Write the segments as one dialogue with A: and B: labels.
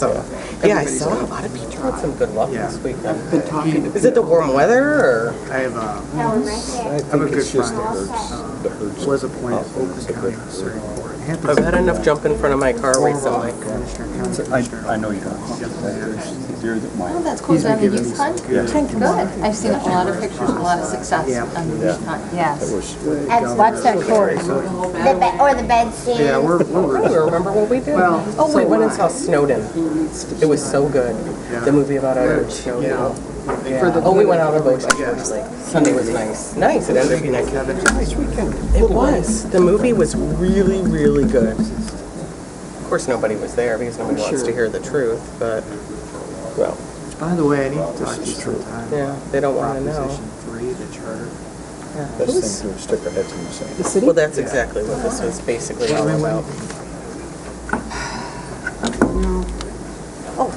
A: awesome. Yeah, I saw a lot of people had some good luck
B: Yeah.
A: this weekend.
B: I've been talking to
A: Is it the warm weather or?
B: I have a good friend, was appointed Oakland County Surrey Court.
A: I've had enough jump in front of my car recently.
C: I know you don't. You're the
D: Oh, that's cool. Is that a youth hunt?
C: Yeah.
D: Good. I've seen a lot of pictures, a lot of success
B: Yeah.
D: on the youth hunt. Yes.
E: Watch that cord. Or the bed stand.
B: Yeah, we're
A: You remember what we did?
B: Well,
A: oh, we
B: so
A: went and
B: what?
A: saw Snowden. It was so good. The movie about Edward Snowden. Oh, we went out on a boat actually. Sunday was nice. Nice. It ended up being nice weekend. It was. The movie was really, really good. Of course, nobody was there because nobody wants to hear the truth. But well,
B: By the way, I need to talk to you sometime.
A: yeah, they don't want to know.
B: Proposition 3, the charter.
C: best thing to stick our heads in the sand.
A: The city? Well, that's exactly what this was basically all about. Oh,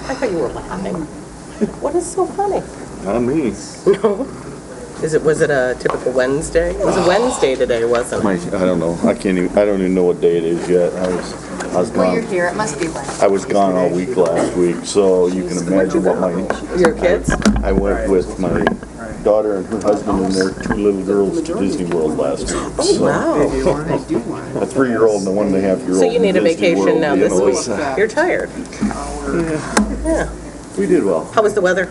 A: I thought you were laughing. What is so funny?
F: Not me.
A: No. Was it a typical Wednesday? It was a Wednesday today, wasn't it?
F: I don't know. I don't even know what day it is yet. I was
D: Well, you're
F: gone.
D: here. It must be Wednesday.
F: I was gone all week last week, so you can imagine what
A: Your kids?
F: I went with my daughter and her husband and their 2 little girls to Disney World last week.
A: Oh, wow.
B: I do want
F: A 3-year-old and a 1.5-year-old.
A: So you need a vacation now this week.
F: week.
A: You're tired. Yeah.
F: We did well.
A: How was the weather?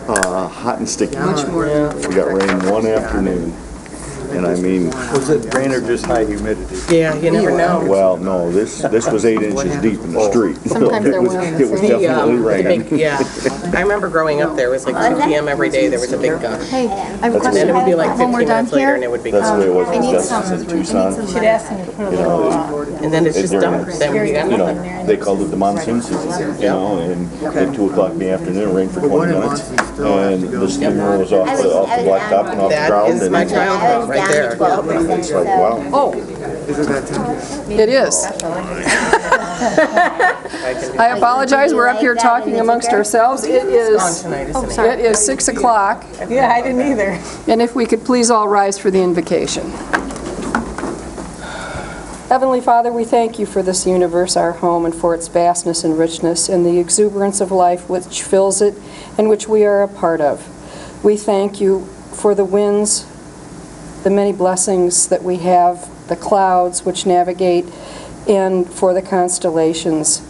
F: Hot and sticky.
B: much more.
F: We got rain one afternoon. And I mean,
C: Was it rain or just high humidity?
A: Yeah, you never know.
F: well, no, this was 8 inches deep in the street.
D: Sometimes they're
F: It was
D: winds.
F: definitely
A: The
F: raining.
A: big, yeah. I remember growing up there, it was like 2 p.m. every day, there was a big gust.
D: Hey, I have a
A: And then
D: question.
A: it would be like
D: When
A: 15
D: we're done
A: minutes later
D: here,
A: and it would be
F: That's the way it
A: gone.
F: was
D: I
F: in
D: need
F: Gus-
D: some.
F: in Tucson.
D: should ask them to put a
F: You know,
A: And then it's just
F: during-
A: done. Then we got
F: you
A: nothing.
F: know, they called it the monsoon season, you know, and at 2 o'clock in the afternoon, it rained for 20 minutes, and the steamer was off the blacktop and off the
A: That
F: ground,
A: is
F: and
A: my
F: it's
A: childhood right there.
F: like, wow.
G: Oh,
B: Is it that time?
G: it is. I apologize, we're up here talking amongst ourselves. It
A: Gone
G: is,
A: tonight, isn't it?
G: it is 6 o'clock,
A: Yeah, I didn't either.
G: and if we could please all rise for the invocation. Heavenly Father, we thank you for this universe, our home, and for its vastness and richness, and the exuberance of life which fills it and which we are a part of. We thank you for the winds, the many blessings that we have, the clouds which navigate, and for the constellations.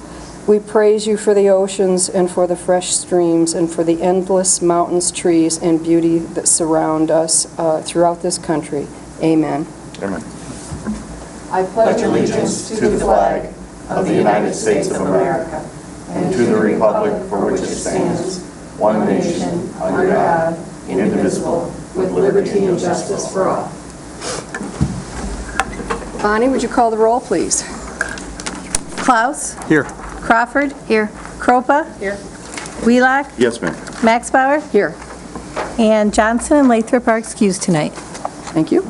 G: We praise you for the oceans and for the fresh streams and for the endless mountains, trees, and beauty that surround us throughout this country. Amen.
F: Amen.
G: I pledge allegiance to the flag
F: of the United States of America, and to the republic for which it stands, one nation, under God, indivisible, with liberty and justice for all.
G: Bonnie, would you call the roll, please?
H: Klaus?
C: Here.
H: Crawford? Here. Kropa?
A: Here.
H: Wheelock?
F: Yes, ma'am.
H: Max Bauer?
G: Here.
H: And Johnson and Lathrop are excused tonight.
G: Thank you.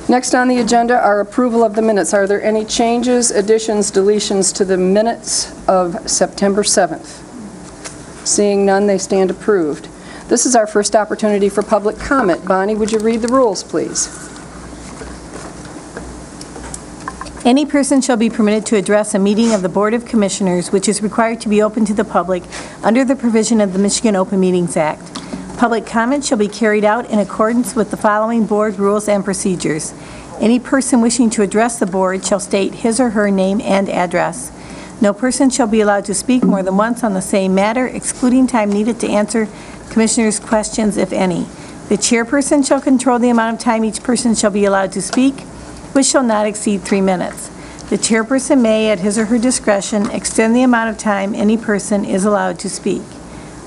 G: Next on the agenda are approval of the minutes. Are there any changes, additions, deletions to the minutes of September 7th? Seeing none, they stand approved. This is our first opportunity for public comment. Bonnie, would you read the rules, please?
H: Any person shall be permitted to address a meeting of the Board of Commissioners, which is required to be open to the public under the provision of the Michigan Open Meetings Act. Public comment shall be carried out in accordance with the following board rules and procedures. Any person wishing to address the board shall state his or her name and address. No person shall be allowed to speak more than once on the same matter, excluding time needed to answer commissioners' questions, if any. The chairperson shall control the amount of time each person shall be allowed to speak, which shall not exceed 3 minutes. The chairperson may, at his or her discretion, extend the amount of time any person is allowed to speak.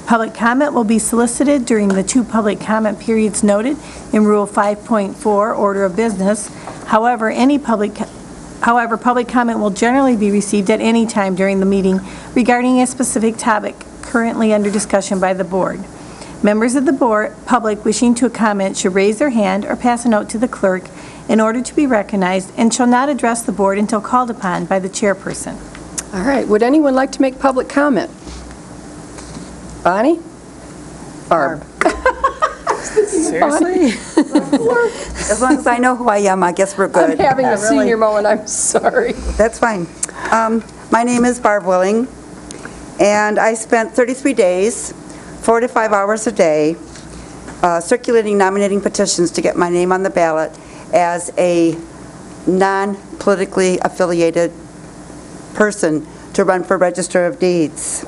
H: Public comment will be solicited during the 2 public comment periods noted in Rule 5.4, Order of Business. However, public comment will generally be received at any time during the meeting regarding a specific topic currently under discussion by the board. Members of the public wishing to comment should raise their hand or pass a note to the clerk in order to be recognized and shall not address the board until called upon by the chairperson.
G: All right, would anyone like to make public comment? Bonnie? Barb?
A: Seriously?
I: As long as I know who I am, I guess we're
G: I'm
I: good.
G: having a senior moment, I'm sorry.
I: That's fine. My name is Barb Willing, and I spent 33 days, 4 to 5 hours a day, circulating nominating petitions to get my name on the ballot as a non-politically affiliated person to run for Register of Deeds.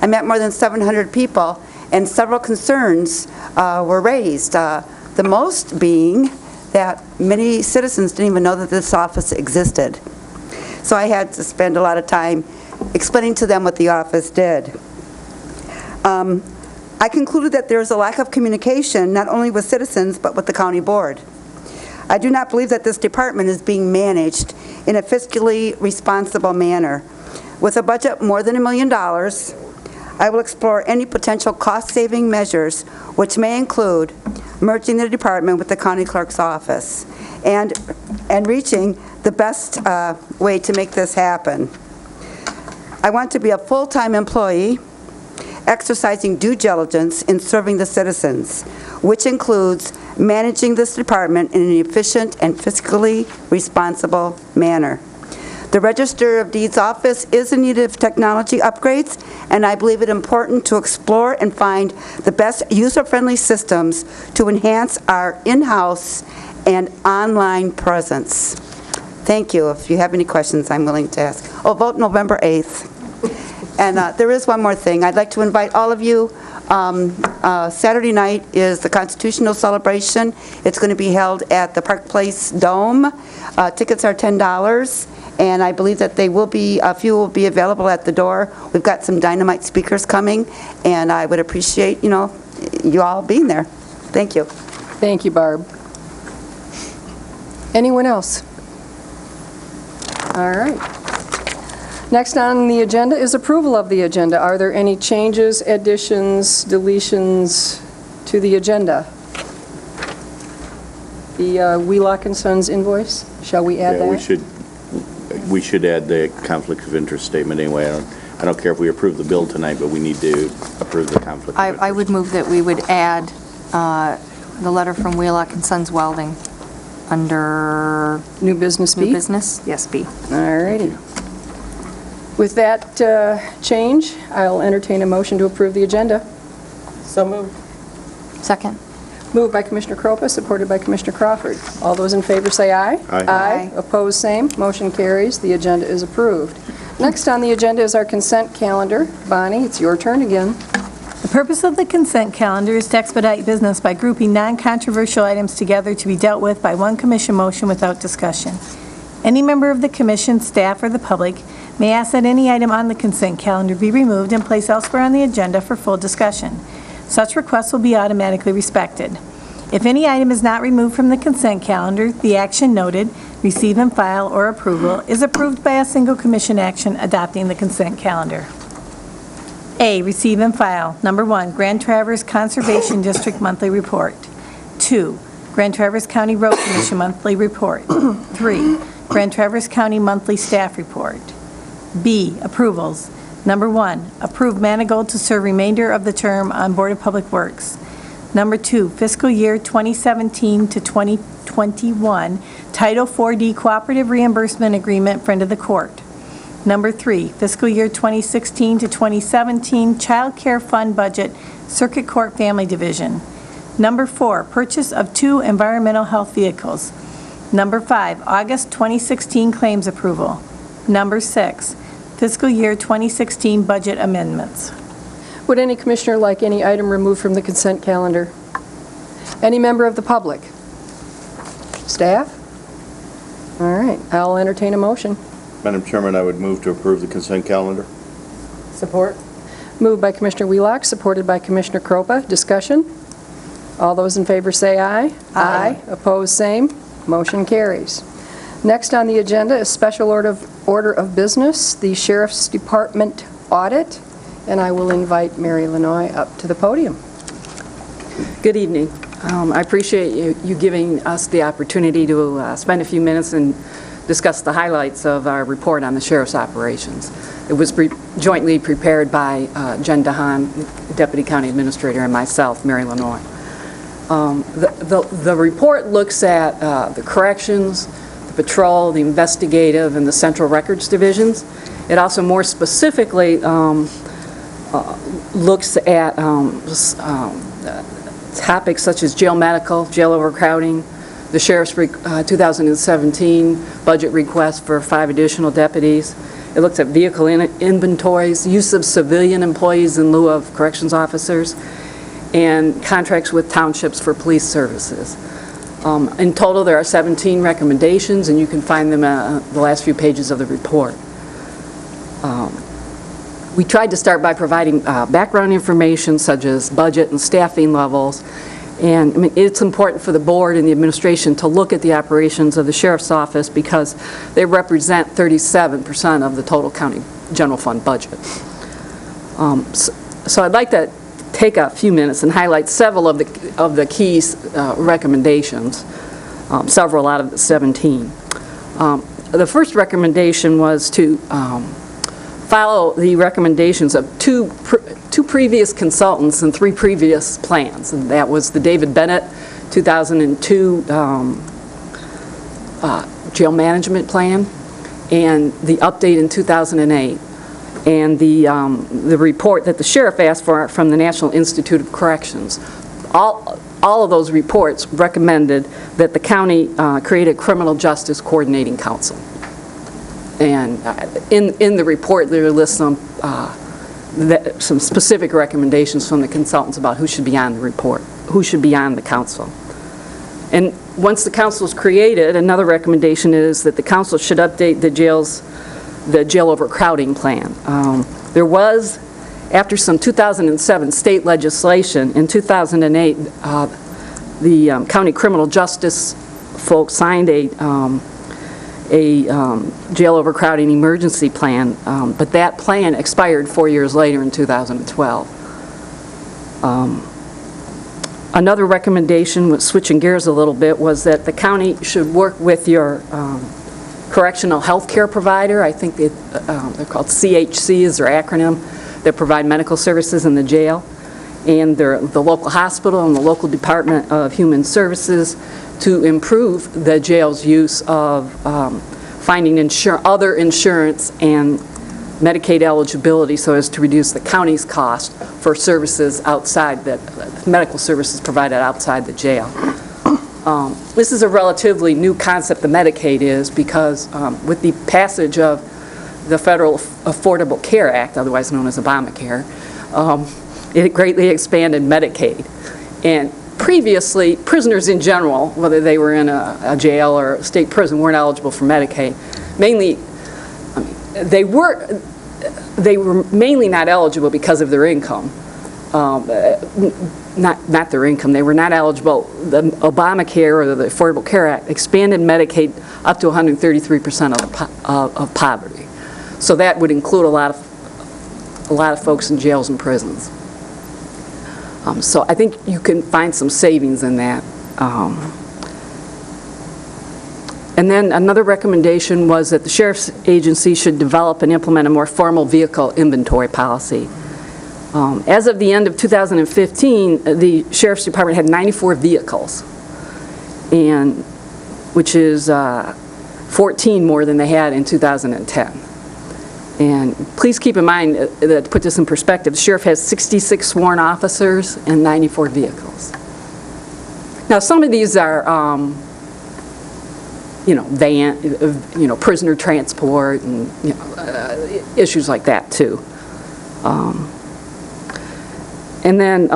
I: I met more than 700 people, and several concerns were raised. The most being that many citizens didn't even know that this office existed. So I had to spend a lot of time explaining to them what the office did. I concluded that there is a lack of communication not only with citizens but with the county board. I do not believe that this department is being managed in a fiscally responsible manner. With a budget more than $1 million, I will explore any potential cost-saving measures, which may include merging the department with the county clerk's office and reaching the best way to make this happen. I want to be a full-time employee, exercising due diligence in serving the citizens, which includes managing this department in an efficient and fiscally responsible manner. The Register of Deeds office is in need of technology upgrades, and I believe it important to explore and find the best user-friendly systems to enhance our in-house and online presence. Thank you. If you have any questions, I'm willing to ask. Oh, vote November 8th. And there is one more thing. I'd like to invite all of you. Saturday night is the Constitutional Celebration. It's going to be held at the Park Place Dome. Tickets are $10. And I believe that a few will be available at the door. We've got some dynamite speakers coming, and I would appreciate, you all being there. Thank you.
G: Thank you, Barb. Anyone else? All right. Next on the agenda is approval of the agenda. Are there any changes, additions, deletions to the agenda? The Wheelock & Sons invoice, shall we add that?
F: We should add the conflict of interest statement anyway. I don't care if we approve the bill tonight, but we need to approve the conflict of interest.
D: I would move that we would add the letter from Wheelock & Sons Welding under
G: New business B?
D: new business. Yes, B.
G: All righty. With that change, I'll entertain a motion to approve the agenda.
A: So moved.
D: Second.
G: Moved by Commissioner Kropa, supported by Commissioner Crawford. All those in favor say aye.
F: Aye.
G: Aye. Opposed, same. Motion carries. The agenda is approved. Next on the agenda is our consent calendar. Bonnie, it's your turn again.
H: The purpose of the consent calendar is to expedite business by grouping non-controversial items together to be dealt with by one commission motion without discussion. Any member of the commission, staff, or the public may ask that any item on the consent calendar be removed and placed elsewhere on the agenda for full discussion. Such requests will be automatically respected. If any item is not removed from the consent calendar, the action noted, receive and file, or approval, is approved by a single commission action adopting the consent calendar. A, receive and file. Number 1, Grand Traverse Conservation District Monthly Report. 2, Grand Traverse County Road Commission Monthly Report. 3, Grand Traverse County Monthly Staff Report. B, approvals. Number 1, approve Manigault to serve remainder of the term on Board of Public Works. Number 2, fiscal year 2017 to 2021, Title 4D Cooperative Reimbursement Agreement, friend of the court. Number 3, fiscal year 2016 to 2017, Child Care Fund Budget, Circuit Court Family Division. Number 4, purchase of 2 environmental health vehicles. Number 5, August 2016 claims approval. Number 6, fiscal year 2016 budget amendments.
G: Would any commissioner like any item removed from the consent calendar? Any member of the public? Staff? All right, I'll entertain a motion.
F: Madam Chairman, I would move to approve the consent calendar.
A: Support.
G: Moved by Commissioner Wheelock, supported by Commissioner Kropa. Discussion? All those in favor say aye. Aye. Opposed, same. Motion carries. Next on the agenda is special order of business, the Sheriff's Department audit, and I will invite Mary Lanoy up to the podium.
J: Good evening. I appreciate you giving us the opportunity to spend a few minutes and discuss the highlights of our report on the Sheriff's operations. It was jointly prepared by Jen DeHaan, Deputy County Administrator, and myself, Mary Lanoy. The report looks at the corrections, the patrol, the investigative, and the central records divisions, It also more specifically looks at topics such as jail medical, jail overcrowding, the sheriff's 2017 budget request for 5 additional deputies. It looks at vehicle inventories, use of civilian employees in lieu of corrections officers, and contracts with townships for police services. In total, there are 17 recommendations, and you can find them the last few pages of the report. We tried to start by providing background information such as budget and staffing levels. And I mean, it's important for the board and the administration to look at the operations of the sheriff's office because they represent 37% of the total county general fund budget. So I'd like to take a few minutes and highlight several of the key recommendations, several out of the 17. The first recommendation was to follow the recommendations of two previous consultants and 3 previous plans, and that was the David Bennett 2002 jail management plan and the update in 2008, and the report that the sheriff asked for from the National Institute of Corrections. All of those reports recommended that the county create a criminal justice coordinating council. And in the report, there lists some specific recommendations from the consultants about who should be on the report, who should be on the council. And once the council is created, another recommendation is that the council should update the jail overcrowding plan. There was, after some 2007 state legislation, in 2008, the county criminal justice folks signed a jail overcrowding emergency plan, but that plan expired 4 years later in 2012. Another recommendation, switching gears a little bit, was that the county should work with your correctional health care provider. I think they're called CHC is their acronym, that provide medical services in the jail, and the local hospital and the local Department of Human Services to improve the jail's use of finding other insurance and Medicaid eligibility so as to reduce the county's cost for services outside medical services provided outside the jail. This is a relatively new concept, the Medicaid is, because with the passage of the Federal Affordable Care Act, otherwise known as Obamacare, it greatly expanded Medicaid. And previously, prisoners in general, whether they were in a jail or a state prison, weren't eligible for Medicaid. Mainly, they were mainly not eligible because of their income. Not their income. They were not eligible. The Obamacare or the Affordable Care Act expanded Medicaid up to 133% of poverty. So that would include a lot of folks in jails and prisons. So I think you can find some savings in that. And then another recommendation was that the sheriff's agency should develop and implement a more formal vehicle inventory policy. As of the end of 2015, the sheriff's department had 94 vehicles, which is 14 more than they had in 2010. And please keep in mind that, to put this in perspective, the sheriff has 66 sworn officers and 94 vehicles. Now, some of these are, prisoner transport and issues like that too. And then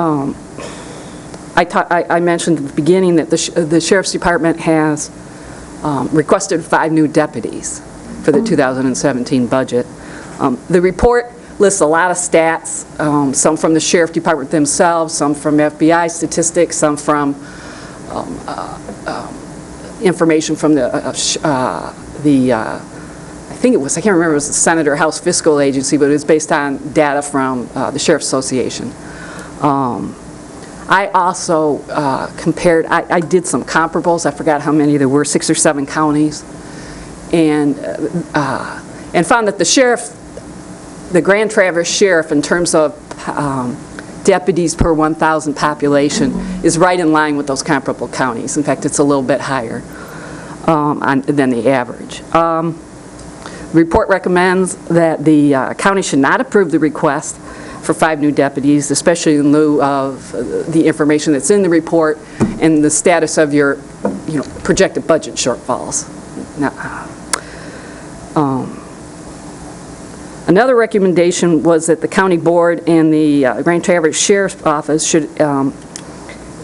J: I mentioned at the beginning that the sheriff's department has requested 5 new deputies for the 2017 budget. The report lists a lot of stats, some from the sheriff department themselves, some from FBI statistics, some from information from I think it was, I can't remember, it was the Senate or House Fiscal Agency, but it was based on data from the Sheriff's Association. I also compared, I did some comparables, I forgot how many there were, 6 or 7 counties, and found that the Grand Traverse Sheriff, in terms of deputies per 1,000 population, is right in line with those comparable counties. In fact, it's a little bit higher than the average. The report recommends that the county should not approve the request for 5 new deputies, especially in lieu of the information that's in the report and the status of your, projected budget shortfalls. Now, another recommendation was that the county board and the Grand Traverse Sheriff's Office should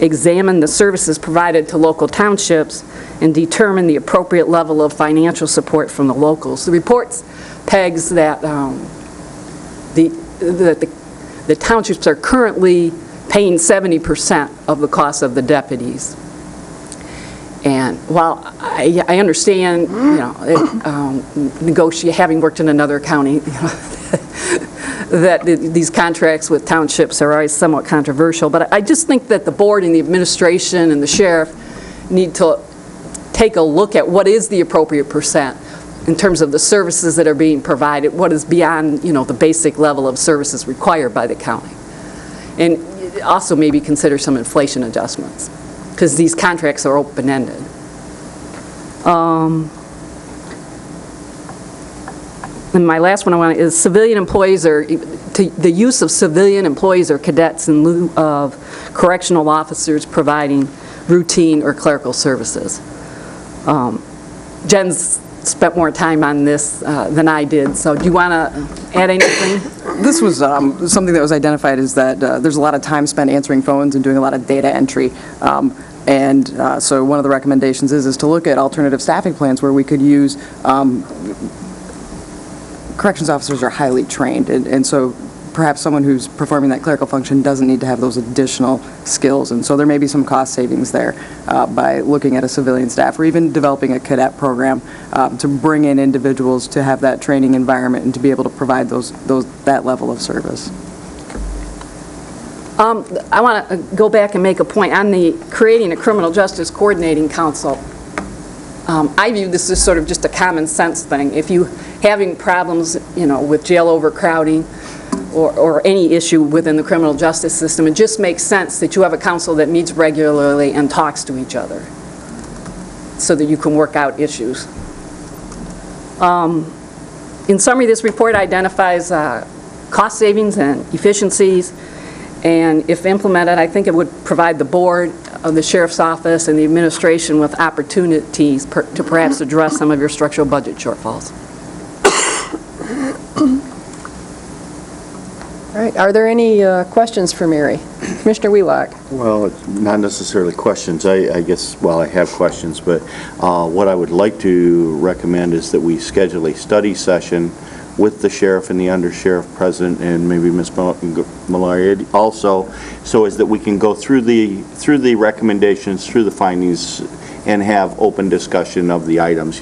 J: examine the services provided to local townships and determine the appropriate level of financial support from the locals. The report pegs that the townships are currently paying 70% of the cost of the deputies. And while I understand, having worked in another county, that these contracts with townships are always somewhat controversial, but I just think that the board and the administration and the sheriff need to take a look at what is the appropriate percent in terms of the services that are being provided, what is beyond, the basic level of services required by the county. And also maybe consider some inflation adjustments, because these contracts are open-ended. And my last one I want is civilian employees the use of civilian employees or cadets in lieu of correctional officers providing routine or clerical services. Jen's spent more time on this than I did, so do you want to add anything?
K: This was something that was identified is that there's a lot of time spent answering phones and doing a lot of data entry. So one of the recommendations is to look at alternative staffing plans where we could use corrections officers are highly trained, and so perhaps someone who's performing that clerical function doesn't need to have those additional skills, and so there may be some cost savings there by looking at a civilian staff or even developing a cadet program to bring in individuals to have that training environment and to be able to provide that level of service.
J: I want to go back and make a point on the creating a criminal justice coordinating council. I view this as sort of just a common sense thing. If you having problems, with jail overcrowding or any issue within the criminal justice system, it just makes sense that you have a council that meets regularly and talks to each other so that you can work out issues. In summary, this report identifies cost savings and efficiencies, and if implemented, I think it would provide the board of the Sheriff's Office and the administration with opportunities to perhaps address some of your structural budget shortfalls.
G: All right, are there any questions for Mary? Commissioner Wheelock?
F: Well, not necessarily questions. I guess, well, I have questions, but what I would like to recommend is that we schedule a study session with the sheriff and the undersheriff present, and maybe Ms. Malloy also, so as that we can go through the recommendations, through the findings, and have open discussion of the items.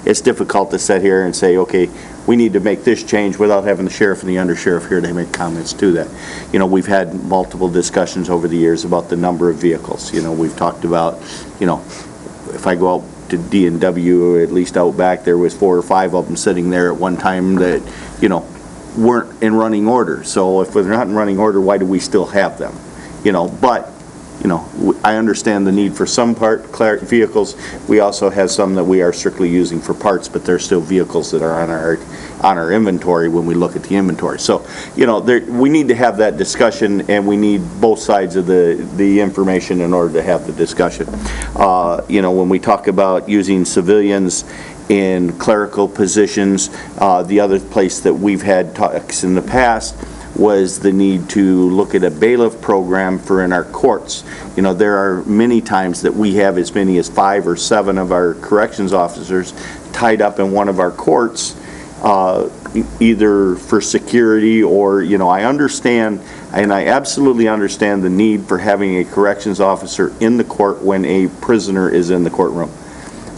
F: It's difficult to sit here and say, okay, we need to make this change without having the sheriff and the undersheriff here to make comments to that. We've had multiple discussions over the years about the number of vehicles. We've talked about, if I go out to D&W, at least out back, there was 4 or 5 of them sitting there at one time that, weren't in running order. So if they're not in running order, why do we still have them? But I understand the need for some vehicles. We also have some that we are strictly using for parts, but they're still vehicles that are on our inventory when we look at the inventory. So, we need to have that discussion, and we need both sides of the information in order to have the discussion. When we talk about using civilians in clerical positions, the other place that we've had talks in the past was the need to look at a bailiff program for in our courts. There are many times that we have as many as 5 or 7 of our corrections officers tied up in one of our courts, either for security or, I understand, and I absolutely understand the need for having a corrections officer in the court when a prisoner is in the courtroom.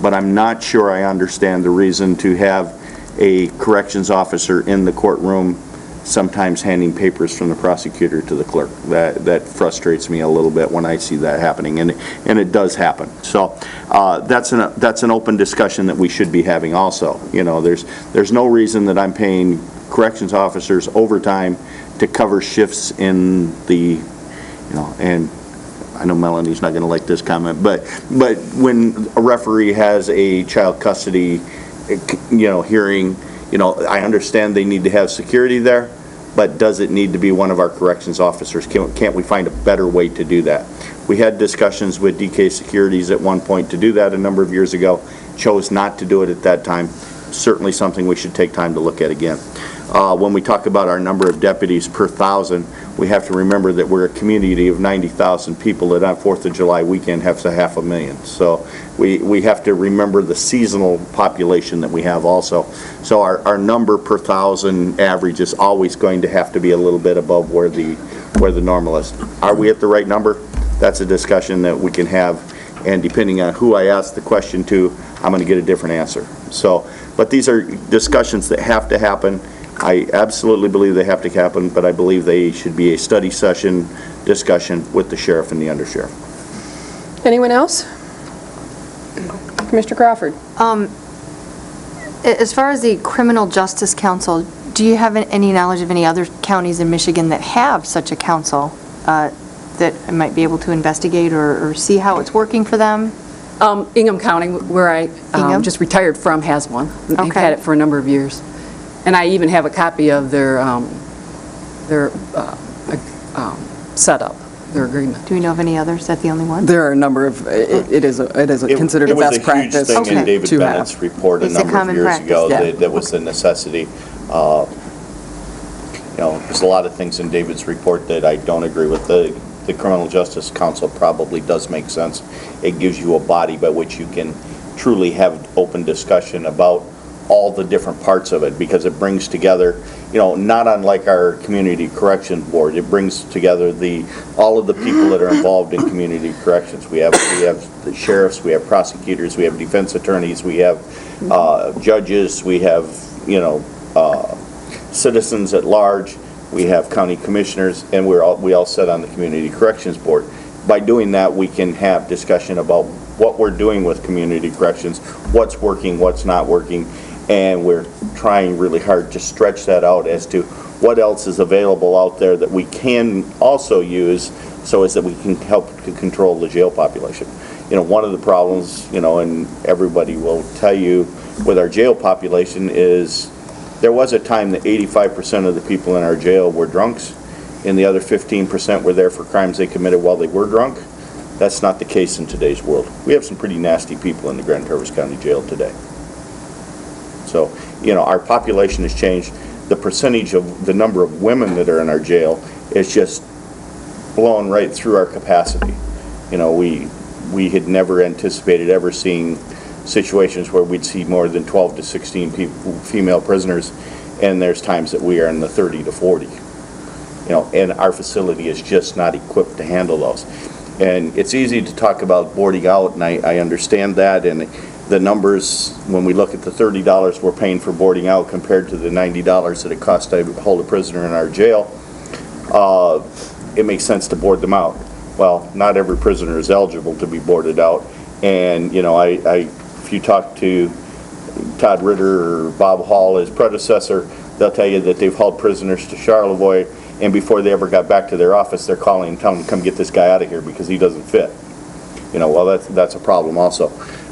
F: But I'm not sure I understand the reason to have a corrections officer in the courtroom sometimes handing papers from the prosecutor to the clerk. That frustrates me a little bit when I see that happening, and it does happen. So that's an open discussion that we should be having also. There's no reason that I'm paying corrections officers overtime to cover shifts in the, and I know Melanie's not going to like this comment, but when a referee has a child custody, hearing, I understand they need to have security there, but does it need to be one of our corrections officers? Can't we find a better way to do that? We had discussions with DK Securities at one point to do that a number of years ago, chose not to do it at that time. Certainly something we should take time to look at again. When we talk about our number of deputies per 1,000, we have to remember that we're a community of 90,000 people that on 4th of July weekend have 500,000. So we have to remember the seasonal population that we have also. So our number per 1,000 average is always going to have to be a little bit above where the normal is. Are we at the right number? That's a discussion that we can have, and depending on who I ask the question to, I'm going to get a different answer. So, but these are discussions that have to happen. I absolutely believe they have to happen, but I believe they should be a study session discussion with the sheriff and the undersheriff.
G: Anyone else? Commissioner Crawford?
D: As far as the Criminal Justice Council, do you have any knowledge of any other counties in Michigan that have such a council that might be able to investigate or see how it's working for them?
J: Ingham County, where I just retired from, has one. They've had it for a number of years. And I even have a copy of their setup, their agreement.
D: Do we know of any others? Is that the only one?
K: There are a number of, it is considered a best practice.
F: It was a huge thing in David
K: to
F: Bennett's
K: have.
F: report a
D: It's a
F: number of
D: common
F: years
D: practice.
F: ago.
K: Yeah.
F: That was the necessity. There's a lot of things in David's report that I don't agree with. The Criminal Justice Council probably does make sense. It gives you a body by which you can truly have open discussion about all the different parts of it, because it brings together, not unlike our Community Correction Board, it brings together all of the people that are involved in community corrections. We have the sheriffs, we have prosecutors, we have defense attorneys, we have judges, we have, citizens at large, we have county commissioners, and we all sit on the Community Corrections Board. By doing that, we can have discussion about what we're doing with community corrections, what's working, what's not working, and we're trying really hard to stretch that out as to what else is available out there that we can also use so as that we can help to control the jail population. One of the problems, and everybody will tell you with our jail population is there was a time that 85% of the people in our jail were drunks, and the other 15% were there for crimes they committed while they were drunk. That's not the case in today's world. We have some pretty nasty people in the Grand Traverse County Jail today. So, our population has changed. The percentage of the number of women that are in our jail is just blown right through our capacity. We had never anticipated ever seeing situations where we'd see more than 12 to 16 female prisoners, and there's times that we are in the 30 to 40. And our facility is just not equipped to handle those. And it's easy to talk about boarding out, and I understand that, and the numbers, when we look at the $30 we're paying for boarding out compared to the $90 that it costs to hold a prisoner in our jail, it makes sense to board them out. Well, not every prisoner is eligible to be boarded out, and if you talk to Todd Ritter or Bob Hall, his predecessor, they'll tell you that they've hauled prisoners to Charlevoix, and before they ever got back to their office, they're calling and telling them to come get this guy out of here because he doesn't fit. Well, that's a problem also.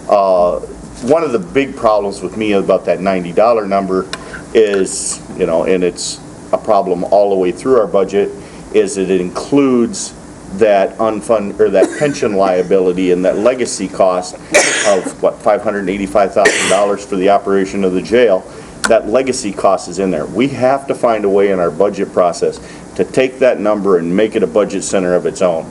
F: One of the big problems with me about that $90 number is, and it's a problem all the way through our budget, is that it includes that unfunded, or that pension liability and that legacy cost of, $585,000 for the operation of the jail. That legacy cost is in there. We have to find a way in our budget process to take that number and make it a budget center of its own,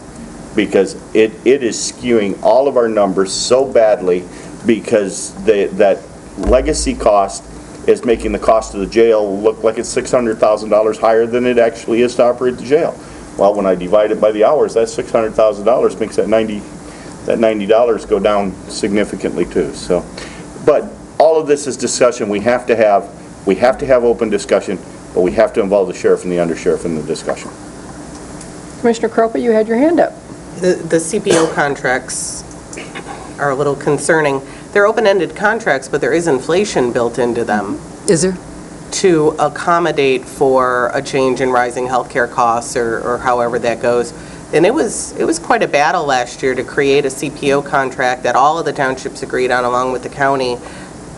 F: because it is skewing all of our numbers so badly, because that legacy cost is making the cost of the jail look like it's $600,000 higher than it actually is to operate the jail. Well, when I divide it by the hours, that $600,000 makes that $90 go down significantly too. So, but all of this is discussion we have to have open discussion, but we have to involve the sheriff and the undersheriff in the discussion.
G: Commissioner Croppa, you had your hand up.
A: The CPO contracts are a little concerning. They're open-ended contracts, but there is inflation built into them
J: Is there?
A: to accommodate for a change in rising healthcare costs or however that goes. And it was quite a battle last year to create a CPO contract that all of the townships agreed on along with the county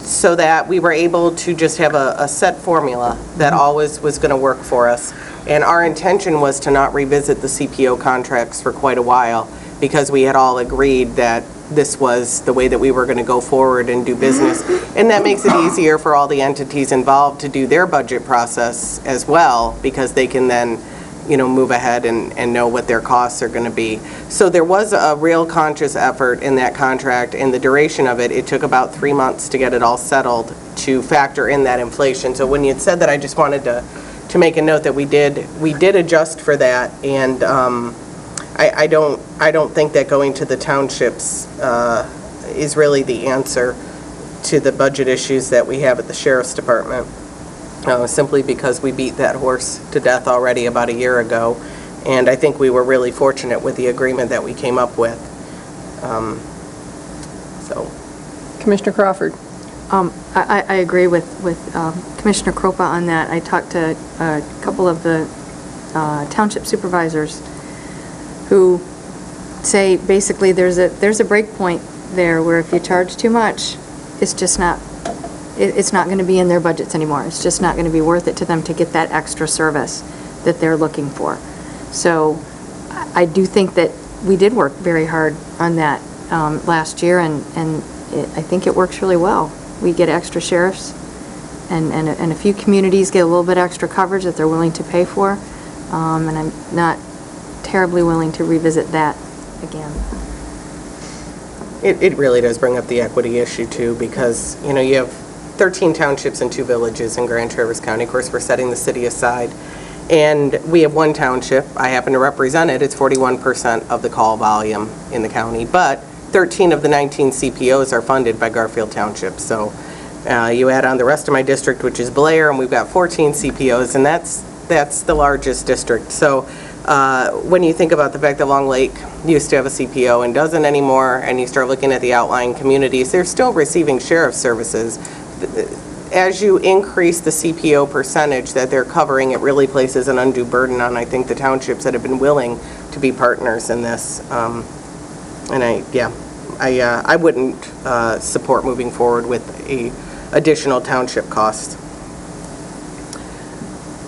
A: so that we were able to just have a set formula that always was going to work for us. And our intention was to not revisit the CPO contracts for quite a while, because we had all agreed that this was the way that we were going to go forward and do business. And that makes it easier for all the entities involved to do their budget process as well, because they can then, move ahead and know what their costs are going to be. So there was a real conscious effort in that contract, and the duration of it, it took about 3 months to get it all settled to factor in that inflation. So when you had said that, I just wanted to make a note that we did adjust for that, and I don't think that going to the townships is really the answer to the budget issues that we have at the Sheriff's Department, simply because we beat that horse to death already about a year ago, and I think we were really fortunate with the agreement that we came up with.
G: Commissioner Crawford.
D: I agree with Commissioner Kropa on that. I talked to a couple of the township supervisors who say basically there's a break point there where if you charge too much, it's just not, it's not going to be in their budgets anymore. It's just not going to be worth it to them to get that extra service that they're looking for. So I do think that we did work very hard on that last year, and I think it works really well. We get extra sheriffs, and a few communities get a little bit extra coverage that they're willing to pay for, and I'm not terribly willing to revisit that again.
A: It really does bring up the equity issue too, because, you have 13 townships and 2 villages in Grand Traverse County. Of course, we're setting the city aside. And we have one township, I happen to represent it, it's 41% of the call volume in the county, but 13 of the 19 CPOs are funded by Garfield Township. So you add on the rest of my district, which is Blair, and we've got 14 CPOs, and that's the largest district. So when you think about the fact that Long Lake used to have a CPO and doesn't anymore, and you start looking at the outlying communities, they're still receiving sheriff's services. As you increase the CPO percentage that they're covering, it really places an undue burden on, I think, the townships that have been willing to be partners in this. And I wouldn't support moving forward with a additional township cost.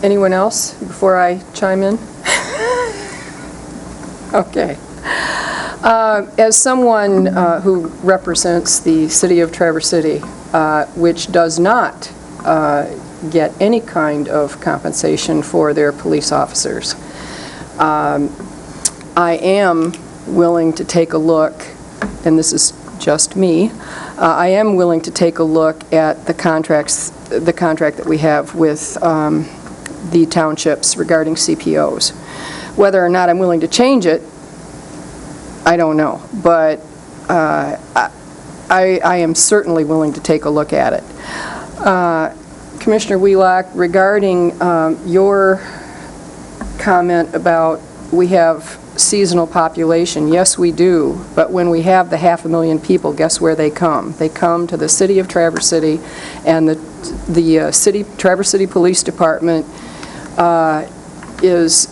G: Anyone else before I chime in? Okay. As someone who represents the city of Traverse City, which does not get any kind of compensation for their police officers, I am willing to take a look, and this is just me, I am willing to take a look at the contract that we have with the townships regarding CPOs. Whether or not I'm willing to change it, I don't know, but I am certainly willing to take a look at it. Commissioner Wheelock, regarding your comment about we have seasonal population, yes we do, but when we have the 500,000 people, guess where they come? They come to the city of Traverse City, and the Traverse City Police Department is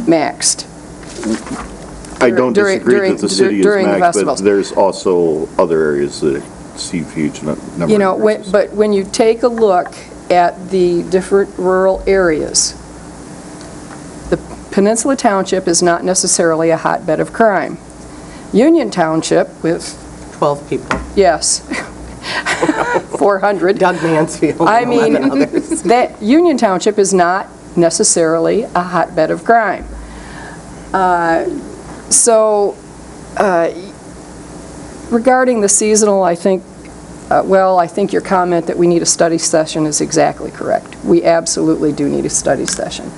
G: maxed.
F: I don't disagree that the city is maxed, but
G: the
F: there's also other areas that see huge number of nurses.
G: But when you take a look at the different rural areas, the Peninsula Township is not necessarily a hotbed of crime. Union Township with
A: 12 people.
G: Yes. 400.
A: Doug Mansfield.
G: I mean, that Union Township is not necessarily a hotbed of crime. So, regarding the seasonal, I think, I think your comment that we need a study session is exactly correct. We absolutely do need a study session.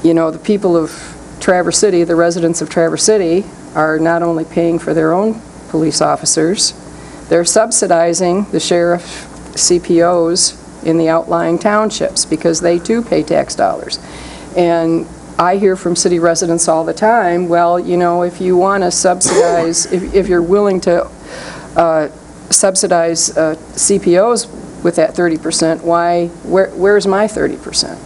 G: The people of Traverse City, the residents of Traverse City, are not only paying for their own police officers, they're subsidizing the sheriff CPOs in the outlying townships because they too pay tax dollars. And I hear from city residents all the time, well, if you want to subsidize, if you're willing to subsidize CPOs with that 30%, where's my 30%?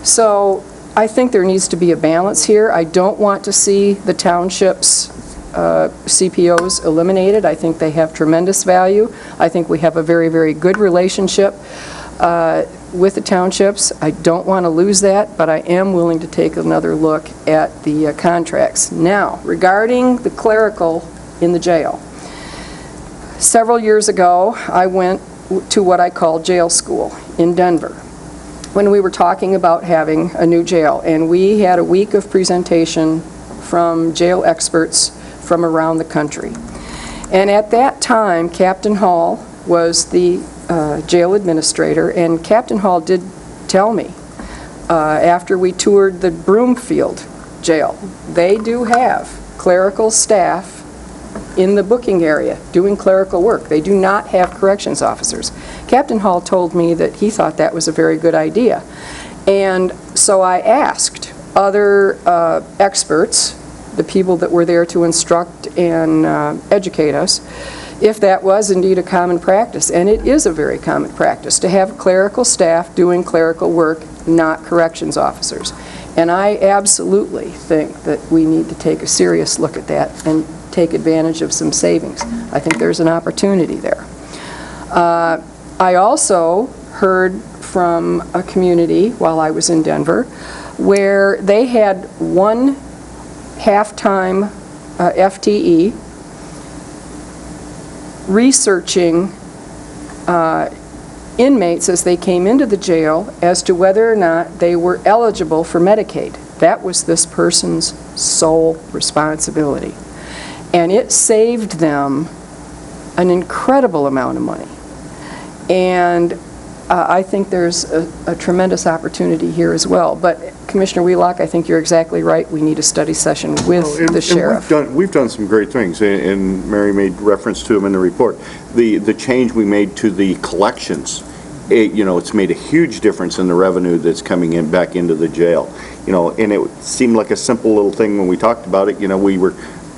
G: So I think there needs to be a balance here. I don't want to see the townships CPOs eliminated. I think they have tremendous value. I think we have a very, very good relationship with the townships. I don't want to lose that, but I am willing to take another look at the contracts. Now, regarding the clerical in the jail. Several years ago, I went to what I call jail school in Denver when we were talking about having a new jail, and we had a week of presentation from jail experts from around the country. And at that time, Captain Hall was the jail administrator, and Captain Hall did tell me after we toured the Broomfield jail, they do have clerical staff in the booking area doing clerical work. They do not have corrections officers. Captain Hall told me that he thought that was a very good idea. And so I asked other experts, the people that were there to instruct and educate us, if that was indeed a common practice. And it is a very common practice to have clerical staff doing clerical work, not corrections officers. And I absolutely think that we need to take a serious look at that and take advantage of some savings. I think there's an opportunity there. I also heard from a community while I was in Denver where they had one half-time FTE researching inmates as they came into the jail as to whether or not they were eligible for Medicaid. That was this person's sole responsibility. And it saved them an incredible amount of money. And I think there's a tremendous opportunity here as well. But Commissioner Wheelock, I think you're exactly right. We need a study session with the sheriff.
F: We've done some great things, and Mary made reference to them in the report. The change we made to the collections, it's made a huge difference in the revenue that's coming in back into the jail. And it seemed like a simple little thing when we talked about it.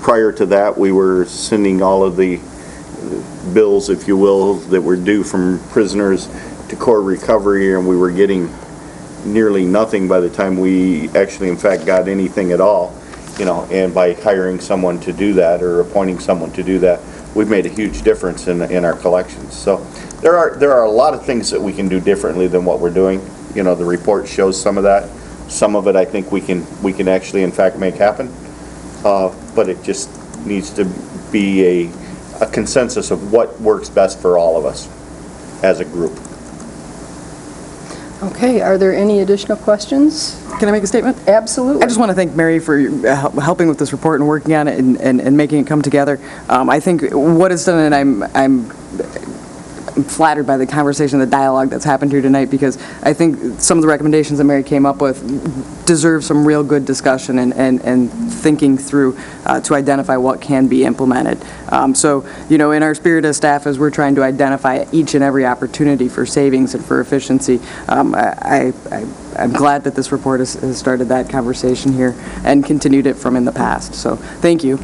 F: Prior to that, we were sending all of the bills, if you will, that were due from prisoners to court recovery, and we were getting nearly nothing by the time we actually, in fact, got anything at all. And by hiring someone to do that or appointing someone to do that, we've made a huge difference in our collections. So there are a lot of things that we can do differently than what we're doing. The report shows some of that. Some of it I think we can actually, in fact, make happen. But it just needs to be a consensus of what works best for all of us as a group.
G: Okay, are there any additional questions?
K: Can I make a statement?
G: Absolutely.
K: I just want to thank Mary for helping with this report and working on it and making it come together. I think what it's done, and I'm flattered by the conversation, the dialogue that's happened here tonight, because I think some of the recommendations that Mary came up with deserve some real good discussion and thinking through to identify what can be implemented. So, in our spirit as staff, as we're trying to identify each and every opportunity for savings and for efficiency, I'm glad that this report has started that conversation here and continued it from in the past. So, thank you.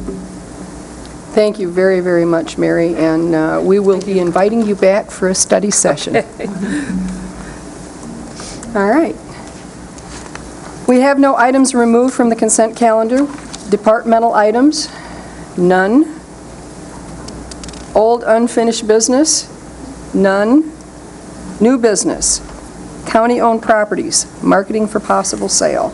G: Thank you very, very much, Mary, and we will be inviting you back for a study session. All right. We have no items removed from the consent calendar. Departmental items, none. Old unfinished business, none. New business, county-owned properties, marketing for possible sale.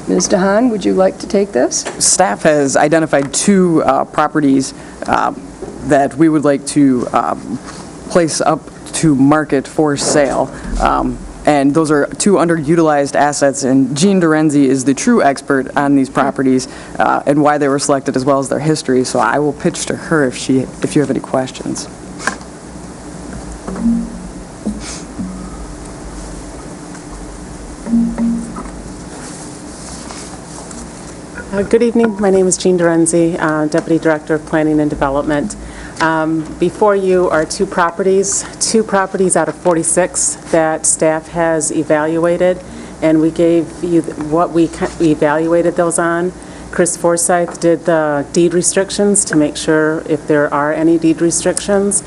G: Ms. DeHaan, would you like to take this?
K: Staff has identified two properties that we would like to place up to market for sale. And those are two underutilized assets, and Jean Dorenzi is the true expert on these properties and why they were selected, as well as their history. So I will pitch to her if you have any questions.
L: Good evening. My name is Jean Dorenzi, Deputy Director of Planning and Development. Before you are two properties out of 46 that staff has evaluated, and we gave you what we evaluated those on. Chris Forsyth did the deed restrictions to make sure if there are any deed restrictions.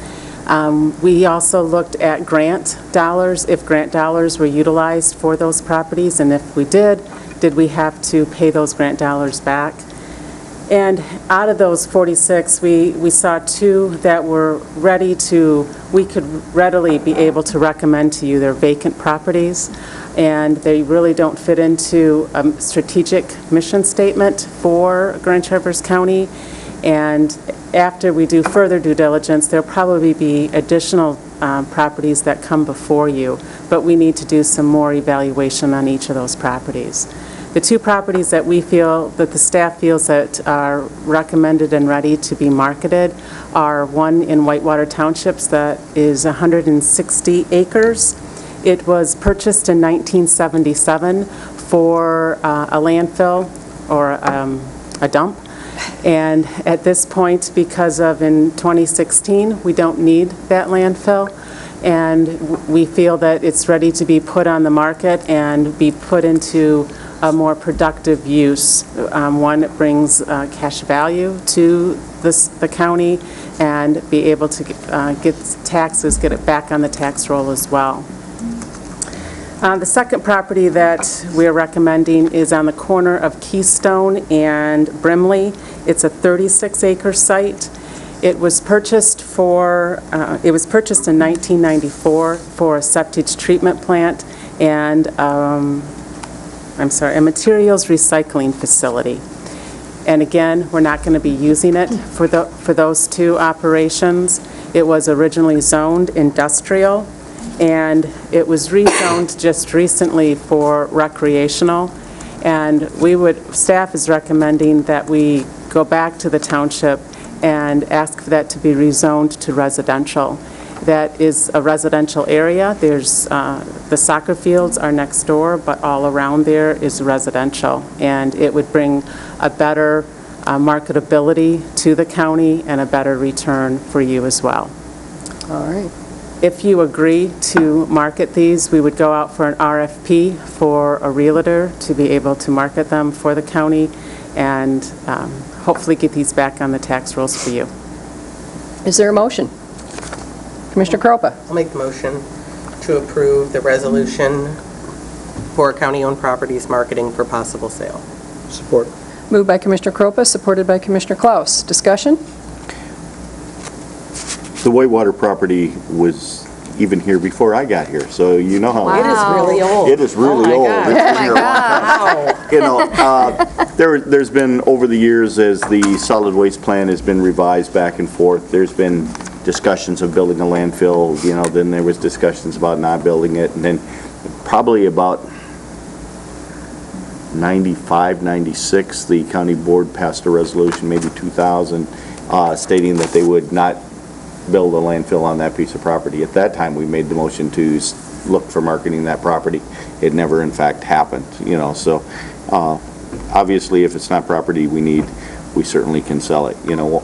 L: We also looked at grant dollars, if grant dollars were utilized for those properties, and if we did we have to pay those grant dollars back? And out of those 46, we saw 2 that were we could readily be able to recommend to you. They're vacant properties, and they really don't fit into a strategic mission statement for Grand Traverse County. And after we do further due diligence, there'll probably be additional properties that come before you, but we need to do some more evaluation on each of those properties. The 2 properties that the staff feels that are recommended and ready to be marketed are one in Whitewater Townships that is 160 acres. It was purchased in 1977 for a landfill or a dump. And at this point, because of in 2016, we don't need that landfill. And we feel that it's ready to be put on the market and be put into a more productive use, one that brings cash value to the county and be able to get it back on the tax roll as well. The second property that we're recommending is on the corner of Keystone and Brimley. It's a 36-acre site. It was purchased in 1994 for a septic treatment plant and a materials recycling facility. And again, we're not going to be using it for those 2 operations. It was originally zoned industrial, and it was rezoned just recently for recreational. And staff is recommending that we go back to the township and ask for that to be rezoned to residential. That is a residential area. There's the soccer fields are next door, but all around there is residential, and it would bring a better marketability to the county and a better return for you as well.
G: All right.
L: If you agree to market these, we would go out for an RFP for a realtor to be able to market them for the county and hopefully get these back on the tax rolls for you.
G: Is there a motion? Commissioner Kroupa.
A: I'll make the motion to approve the resolution for county-owned properties marketing for possible sale.
B: Support.
G: Moved by Commissioner Kroupa, supported by Commissioner Klaus. Discussion?
F: The Whitewater property was even here before I got here, so you know how.
A: It is really old.
F: It is really old.
A: God.
F: It's been here a long time. You know, there's been, over the years, as the solid waste plan has been revised back and forth, there's been discussions of building a landfill, then there was discussions about not building it, and then probably about 95, 96, the county board passed a resolution, maybe 2000, stating that they would not build a landfill on that piece of property. At that time, we made the motion to look for marketing that property. It never, in fact, happened, so obviously, if it's not property we need, we certainly can sell it.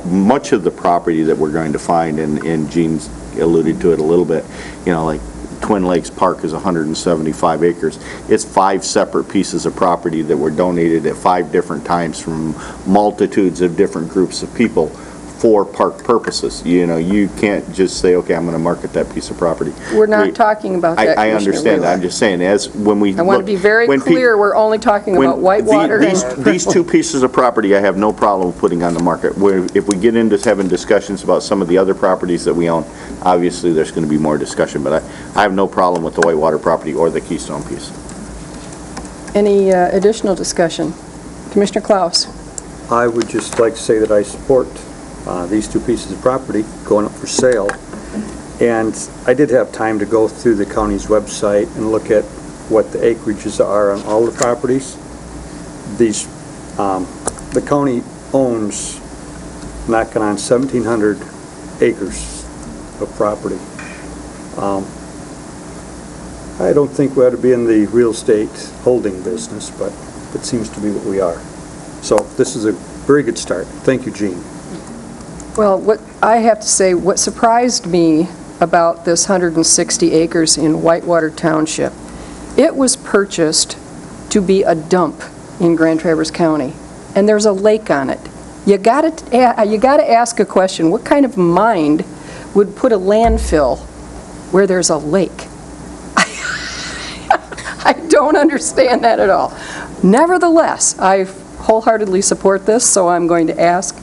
F: Much of the property that we're going to find, and Gene's alluded to it a little bit, like Twin Lakes Park is 175 acres. It's 5 separate pieces of property that were donated at 5 different times from multitudes of different groups of people for park purposes. You can't just say, okay, I'm going to market that piece of property.
G: We're not talking about that,
F: I
G: Commissioner
F: understand.
G: Wheeler.
F: I'm just saying, I
G: want to be very clear, we're only talking about Whitewater and
F: these 2 pieces of property I have no problem putting on the market. If we get into having discussions about some of the other properties that we own, obviously there's going to be more discussion, but I have no problem with the Whitewater property or the Keystone piece.
G: Any additional discussion? Commissioner Klaus.
C: I would just like to say that I support these 2 pieces of property going up for sale. And I did have time to go through the county's website and look at what the acreages are on all the properties. The county owns knocking on 1,700 acres of property. I don't think we ought to be in the real estate holding business, but it seems to be what we are. So this is a very good start. Thank you, Gene.
G: Well, what I have to say, what surprised me about this 160 acres in Whitewater Township, it was purchased to be a dump in Grand Traverse County, and there's a lake on it. You got to ask a question. What kind of mind would put a landfill where there's a lake? I don't understand that at all. Nevertheless, I wholeheartedly support this, so I'm going to ask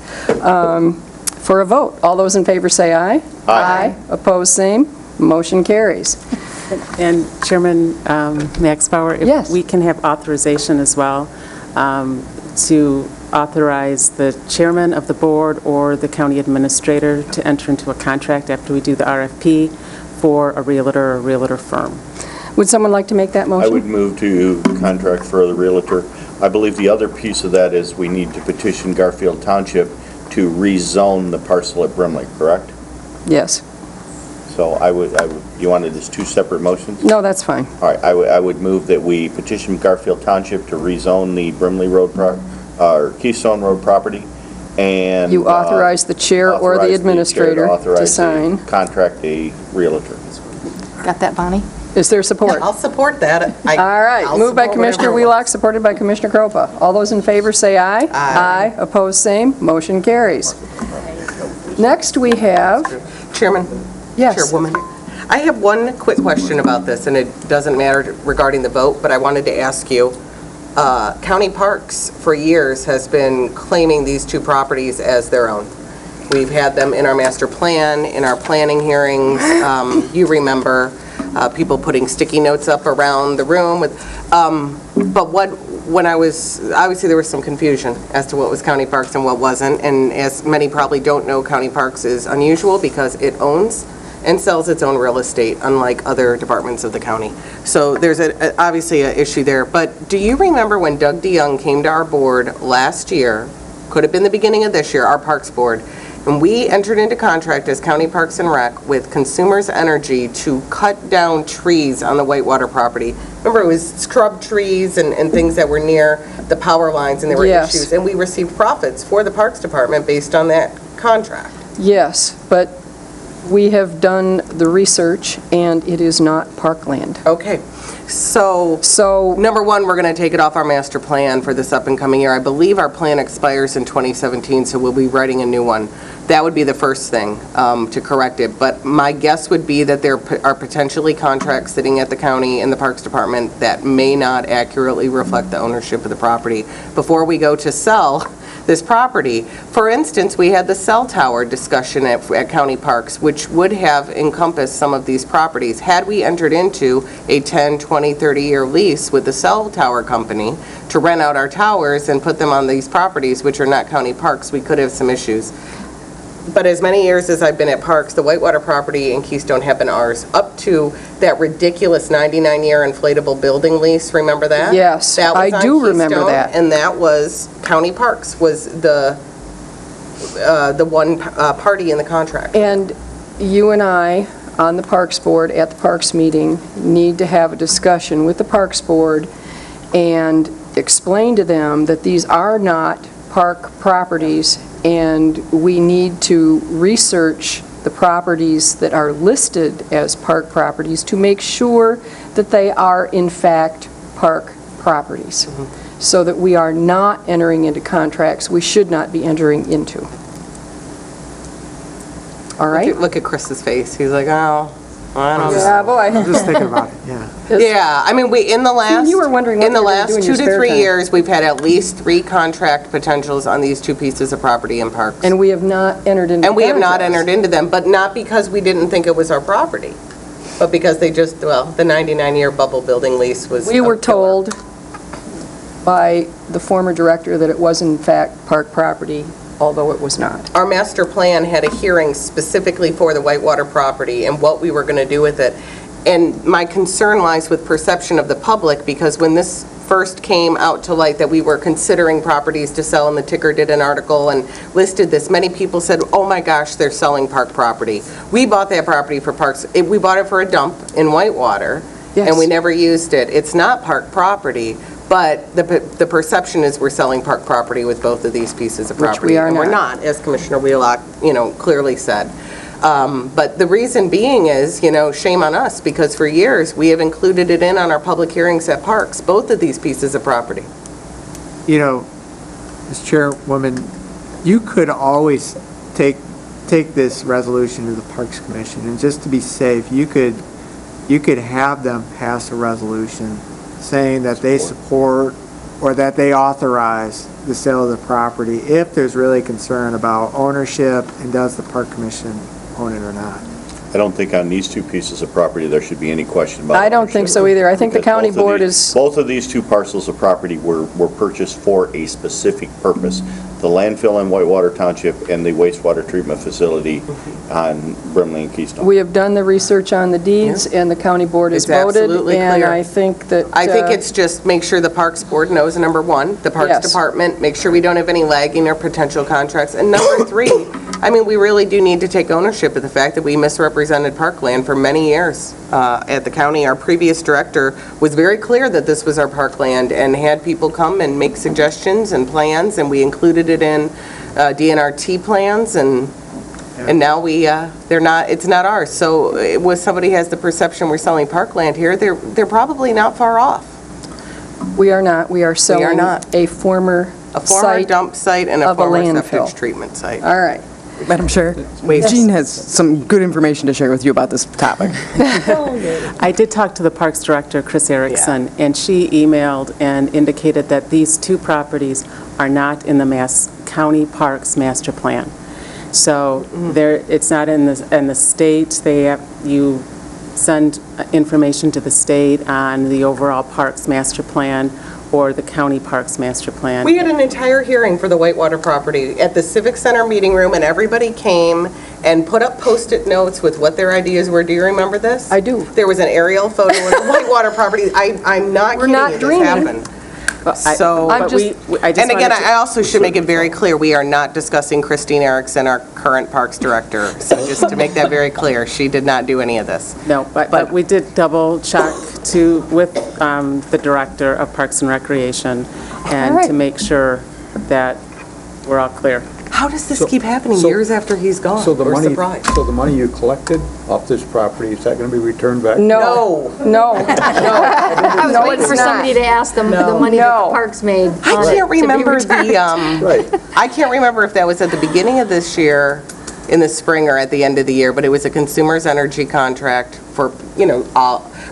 G: for a vote. All those in favor say aye. Aye. Opposed, same. Motion carries.
L: And Chairman Max Bauer,
G: Yes.
L: if we can have authorization as well to authorize the chairman of the board or the county administrator to enter into a contract after we do the RFP for a realtor or a realtor firm.
G: Would someone like to make that
F: I
G: motion?
F: would move to contract for the realtor. I believe the other piece of that is we need to petition Garfield Township to rezone the parcel at Brimley, correct?
G: Yes.
F: So you wanted this two separate motions?
G: No, that's fine.
F: All right, I would move that we petition Garfield Township to rezone the Brimley Road, or Keystone Road property, and...
G: You authorize the chair or the administrator to sign.
F: Contract a realtor.
D: Got that, Bonnie?
G: Is there support?
A: I'll support that.
G: All right,
A: I'll
G: moved by
A: support
G: Commissioner
A: whatever it
G: Wheelock, supported by Commissioner Kropa. All those in favor say aye. Aye. Opposed, same. Motion carries. Next, we have...
A: Chairman?
G: Yes.
A: Chairwoman? I have one quick question about this, and it doesn't matter regarding the vote, but I wanted to ask you. County Parks, for years, has been claiming these two properties as their own. We've had them in our master plan, in our planning hearings. You remember people putting sticky notes up around the room. But when I was, obviously there was some confusion as to what was County Parks and what wasn't. And as many probably don't know, County Parks is unusual because it owns and sells its own real estate, unlike other departments of the county. So there's obviously an issue there. But do you remember when Doug DeYoung came to our board last year, could have been the beginning of this year, our Parks Board, and we entered into contract as County Parks and Rec with Consumers Energy to cut down trees on the Whitewater property. Remember, it was scrub trees and things that were near the power lines, and there were
G: Yes.
A: issues. And we received profits for the Parks Department based on that contract.
G: Yes, but we have done the research, and it is not parkland.
A: Okay. So number one, we're going to take it off our master plan for this up and coming year. I believe our plan expires in 2017, so we'll be writing a new one. That would be the first thing to correct it. But my guess would be that there are potentially contracts sitting at the county and the Parks Department that may not accurately reflect the ownership of the property. Before we go to sell this property, for instance, we had the cell tower discussion at County Parks, which would have encompassed some of these properties. Had we entered into a 10, 20, 30-year lease with the cell tower company to rent out our towers and put them on these properties, which are not county parks, we could have some issues. But as many years as I've been at Parks, the Whitewater property and Keystone have been ours, up to that ridiculous 99-year inflatable building lease, remember that?
G: Yes,
A: That was
G: I
A: on
G: do remember
A: Keystone,
G: that.
A: And that was, County Parks was the one party in the contract.
G: And you and I, on the Parks Board, at the Parks meeting, need to have a discussion with the Parks Board and explain to them that these are not park properties, and we need to research the properties that are listed as park properties to make sure that they are in fact park properties, so that we are not entering into contracts we should not be entering into. All right?
A: Look at Chris's face. He's like, oh, I don't know.
G: Yeah, boy.
B: I'm just thinking about it, yeah.
A: Yeah, I mean, in the last,
G: You were wondering what
A: in the
G: you were gonna
A: last
G: do in
A: 2
G: your
A: to
G: spare
A: 3
G: time.
A: years, we've had at least 3 contract potentials on these 2 pieces of property in Parks.
G: And we have not entered into
A: And we have not
G: contracts.
A: entered into them, but not because we didn't think it was our property, but because they just, well, the 99-year bubble building lease was.
G: We
A: a
G: were
A: killer.
G: told by the former director that it was in fact park property, although it was not.
A: Our master plan had a hearing specifically for the Whitewater property and what we were going to do with it. And my concern lies with perception of the public, because when this first came out to light that we were considering properties to sell, and the Ticker did an article and listed this, many people said, oh my gosh, they're selling park property. We bought that property for parks. We bought it for a dump in Whitewater, and we never used it. It's not park property, but the perception is we're selling park property with both of these pieces of
G: Which
A: property.
G: we are
A: and we're
G: not.
A: not, as Commissioner Wheelock, clearly said. But the reason being is, shame on us, because for years, we have included it in on our public hearings at Parks, both of these pieces of property.
B: Ms. Chairwoman, you could always take this resolution to the Parks Commission, and just to be safe, you could have them pass a resolution saying that they support or that they authorize the sale of the property if there's really concern about ownership and does the park commission own it or not.
F: I don't think on these two pieces of property there should be any question about
G: I don't think
F: ownership.
G: so either. I think the
F: Because
G: county
F: both of
G: board
F: these-
G: is,
F: Both of these two parcels of property were purchased for a specific purpose. The landfill in Whitewater Township and the wastewater treatment facility on Brimley and Keystone.
G: we have done the research on the deeds, and the county board has
A: It's
G: voted.
A: absolutely
G: And
A: clear.
G: I think that...
A: I think it's just make sure the Parks Board knows, number one, the Parks
G: Yes.
A: Department, make sure we don't have any lagging or potential contracts. And number three, I mean, we really do need to take ownership of the fact that we misrepresented parkland for many years at the county. Our previous director was very clear that this was our parkland and had people come and make suggestions and plans, and we included it in DNRT plans, and now they're not, it's not ours. So if somebody has the perception we're selling parkland here, they're probably not far off.
G: We are not. We are selling
A: not.
G: a former
A: A former
G: site
A: dump site and a
G: of a
A: former
G: landfill.
A: septic treatment site.
G: All right.
K: Madam Chair,
A: Wait.
K: Jean has some good information to share with you about this topic.
L: I did talk to the Parks Director, Chris Erickson, and she emailed and indicated that these two properties are not in the County Parks Master Plan. So it's not in the state. You send information to the state on the overall Parks Master Plan or the County Parks Master Plan.
A: We had an entire hearing for the Whitewater property at the Civic Center meeting room, and everybody came and put up Post-it notes with what their ideas were. Do you remember this?
G: I do.
A: There was an aerial photo of the Whitewater property. I'm not
G: We're
A: kidding
G: not
A: you, this
G: dreaming.
A: happened. So,
G: I'm just-
A: and again, I also should make it very clear, we are not discussing Christine Erickson, our current Parks Director. So just to make that very clear, she did not do any of this.
L: No, but we did double check with the Director of Parks and Recreation and
G: All right.
L: to make sure that we're all clear.
A: How does this keep happening
C: so-
A: years after he's gone?
C: So the
A: We're
C: money,
A: surprised.
C: so the money you collected off this property, is that going to be returned back?
G: No. No.
D: I was
G: No,
D: waiting
G: it's
D: for
G: not.
D: somebody to ask them the
A: No.
D: money that
G: No.
D: the parks made.
A: I
D: on it
A: can't
D: to be
A: remember
D: returned.
C: Right.
A: I can't remember if that was at the beginning of this year, in the spring, or at the end of the year, but it was a consumer's energy contract for,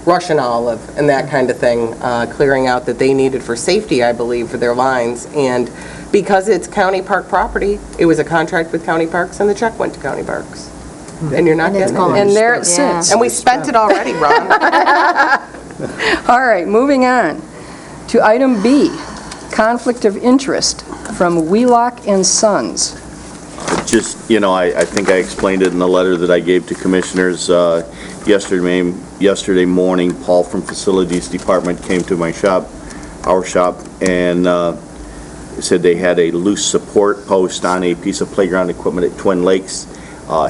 A: Russian olive and that kind of thing, clearing out that they needed for safety, I believe, for their lines. And because it's county park property, it was a contract with county parks, and the check went to county parks. And you're not
D: And it's
A: getting
D: gone.
A: it.
G: And there it
D: Yeah.
G: sits.
A: And we spent it already, Ron.
G: All right, moving on to item B, conflict of interest from Wheelock and Sons.
F: Just, I think I explained it in the letter that I gave to commissioners yesterday morning. Paul from Facilities Department came to my shop, our shop, and said they had a loose support post on a piece of playground equipment at Twin Lakes.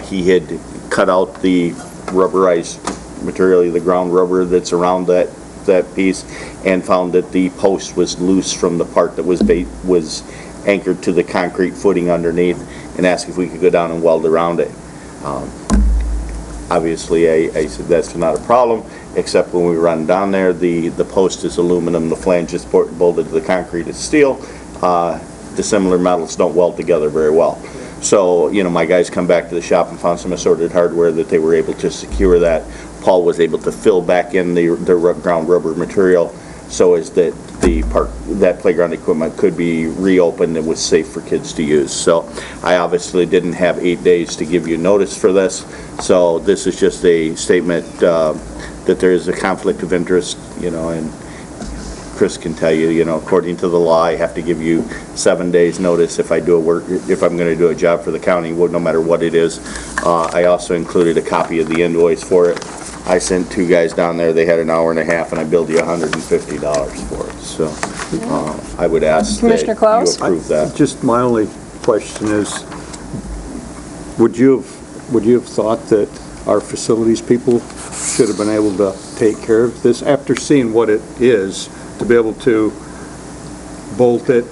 F: He had cut out the rubberized material, the ground rubber that's around that piece, and found that the post was loose from the part that was anchored to the concrete footing underneath, and asked if we could go down and weld around it. Obviously, I said that's not a problem, except when we run down there, the post is aluminum, the flange is bolted to the concrete is steel. Dissimilar metals don't weld together very well. So, my guys come back to the shop and found some assorted hardware that they were able to secure that. Paul was able to fill back in the ground rubber material so as that that playground equipment could be reopened and was safe for kids to use. So I obviously didn't have 8 days to give you notice for this. So this is just a statement that there is a conflict of interest, and Chris can tell you, according to the law, I have to give you 7 days notice if I'm going to do a job for the county, no matter what it is. I also included a copy of the invoice for it. I sent two guys down there, they had an hour and a half, and I billed you $150 for it. So I would ask that
G: Commissioner
F: you
G: Klaus?
F: approve that.
C: Just my only question is, would you have thought that our facilities people should have been able to take care of this after seeing what it is, to be able to bolt it,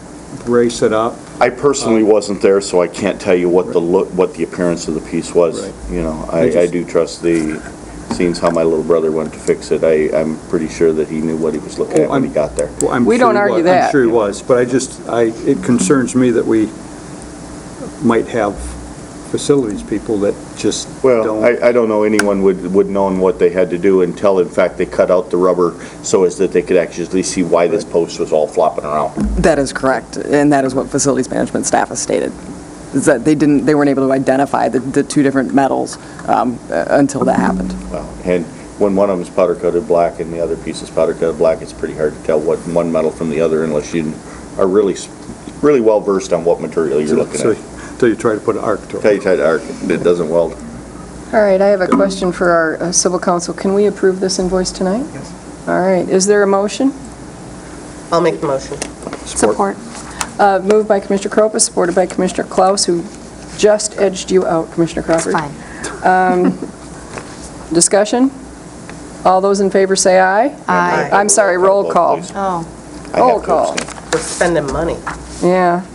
C: brace it up?
F: I personally wasn't there, so I can't tell you what the appearance of the piece was.
C: Right.
F: I do trust seeing how my little brother went to fix it. I'm pretty sure that he knew what he was looking at when he got there.
C: Well,
G: We don't argue that.
C: I'm sure he was, but it concerns me that we might have facilities people that just
F: Well,
C: don't.
F: I don't know anyone would known what they had to do until, in fact, they cut out the rubber so as that they could actually see why this post was all flopping around.
K: That is correct, and that is what facilities management staff has stated, is that they weren't able to identify the two different metals until that happened.
F: Well, and when one of them is powder coated black and the other piece is powder coated black, it's pretty hard to tell what one metal from the other unless you are really well versed on what material you're looking at.
C: Until you try to put an arc to it.
F: Tell you tight arc, it doesn't weld.
G: All right, I have a question for our civil counsel. Can we approve this invoice tonight? Yes. All right, is there a motion?
A: I'll make the motion.
D: Support.
G: Moved by Commissioner Kroppa, supported by Commissioner Klaus, who just edged you out, Commissioner Crawford.
D: Fine.
G: Discussion? All those in favor say aye.
D: Aye.
G: I'm sorry, roll call.
F: Please.
D: Oh,
F: I have
G: Roll
F: to
G: call.
F: abstain.
A: We're spending money.
G: Yeah,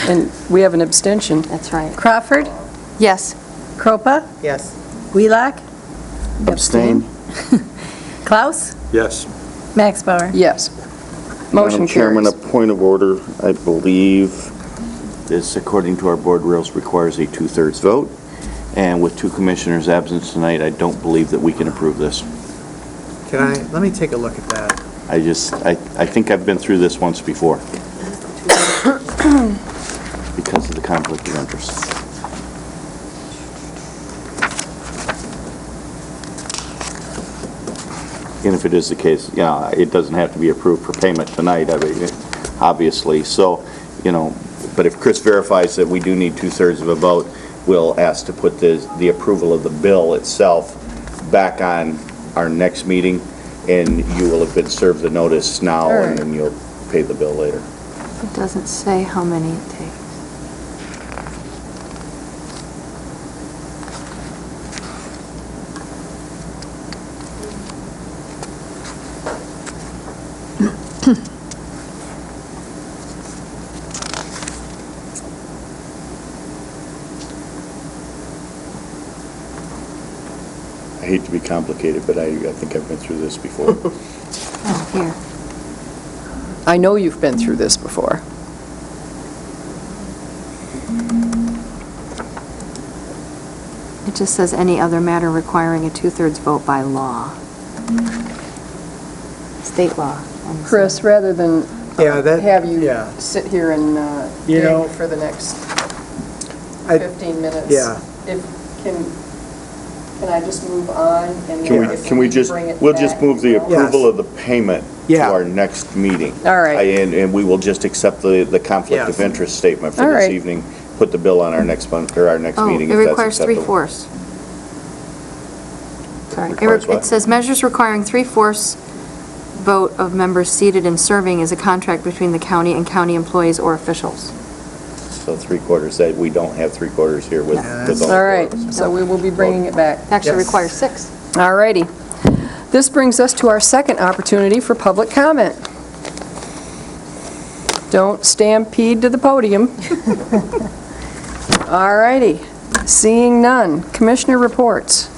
G: and we have an abstention.
D: that's right.
H: Crawford,
D: Yes.
H: Croppa,
A: Yes.
H: Wheelock,
K: Abstain.
H: Klaus,
C: Yes.
H: Max Bauer.
G: Yes. Motion
F: Madam Chairman, a
G: carries.
F: point of order, I believe this, according to our board rules, requires a two-thirds vote. And with two commissioners absent tonight, I don't believe that we can approve this.
B: Let me take a look at that.
F: I think I've been through this once before. Because of the conflict of interest. And if it is the case, it doesn't have to be approved for payment tonight, obviously. So, but if Chris verifies that we do need two-thirds of a vote, we'll ask to put the approval of the bill itself back on our next meeting, and you will have been served the notice now,
G: All right.
F: and then you'll pay the bill later.
D: It doesn't say how many it takes.
F: I hate to be complicated, but I think I've been through this before.
D: Oh, here.
G: I know you've been through this before.
D: It just says any other matter requiring a two-thirds vote by law. State law.
G: Chris, rather than have you
B: yeah.
G: sit here and
B: You know,
G: dig for the next
B: I-
G: 15 minutes.
B: yeah.
G: Can I just move on? And
F: Can
G: then
F: we,
G: if
F: can we just,
G: bring it
F: we'll just
G: back,
F: move the
G: we will?
F: approval of the payment to
B: Yeah.
F: our next meeting.
G: All right.
F: And we will just accept the conflict of
B: Yes.
F: interest statement
G: All
F: for this
G: right.
F: evening, put the bill on our next month, or our next
D: Oh,
F: meeting,
D: it
F: if that's
D: requires
F: acceptable.
D: three-fourths. Sorry.
F: Requires what?
D: It says measures requiring three-fourths vote of members seated and serving is a contract between the county and county employees or officials.
F: So three-quarters, that we don't have three-quarters here with only
G: All right,
F: four of us.
G: so we will be bringing it back.
D: Actually
B: Yes.
D: requires six.
G: All righty. This brings us to our second opportunity for public comment. Don't stampede to the podium. All righty. Seeing none. Commissioner reports.